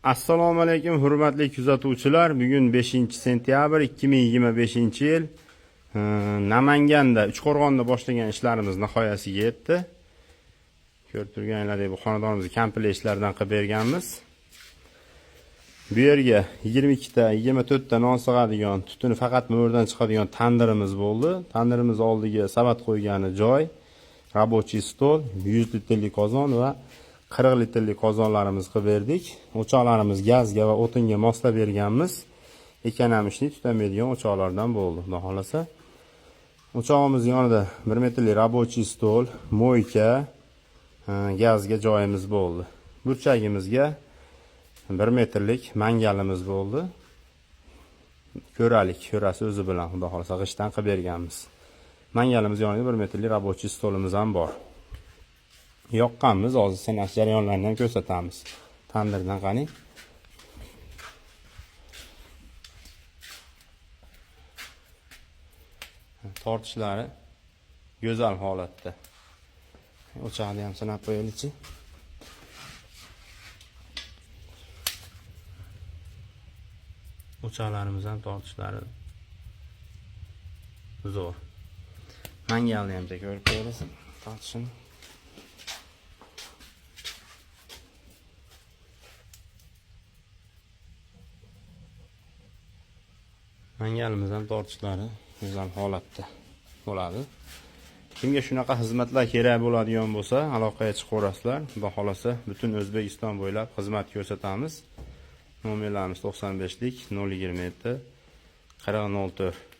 Assalomu alaykum hurmatli kuzatuvchilar. Bugun 5-sentyabr 2025-yil. Namanganda, Uchqo'rg'onda boshlangan ishlarimiz nihoyasiga yetdi. Ko'rib turganlaringizdek, bu xonadonimizni komplekslaridan qilib berganmiz. Bu yerga 22 ta, 24 ta non sig'adigan, tutuni faqat mo'rdan chiqadigan tandirimiz bo'ldi. Tandirimiz oldiga savat qo'ygani joy, рабочий stol, 100 litrlik qozon va 40 litrlik qozonlarimiz qilib berdik. O'choqlarimiz gazga va o'tinga moslab berganmiz. Ekonomishni tutamaydigan o'choqlardan bo'ldi, xudo xolasa. O'chog'imiz yonida 1 metrlik рабочий stol, mo'yka, gazga joyimiz bo'ldi. Burchagimizga 1 metrlik mangalimiz bo'ldi. Ko'rasi o'zi bilan, xudo xolasa, g'ishtdan qilib berganmiz. Mangalimiz yonida 1 metrlik рабочий stolimiz ham bor. Yoqqanmiz, hozir sanash jarayonlarini ham ko'rsatamiz. Tandirdan qani. Tortishlari go'zal holatda. O'choqni ham sanab qo'yaylik-chi. O'choqlarimiz ham tortishlari zo'r. Mangalni ham ko'rib qo'yasiz. Tortishini mangalimiz ham tortishlari go'zal holatda bo'ladi. Kimga shunaqa xizmatlar kerak bo'ladigan bo'lsa, aloqaga chiqaverasizlar. Xudo xolasa, butun O'zbekiston bo'ylab xizmat ko'rsatamiz. Nomerlarimiz 95lik 027 4004.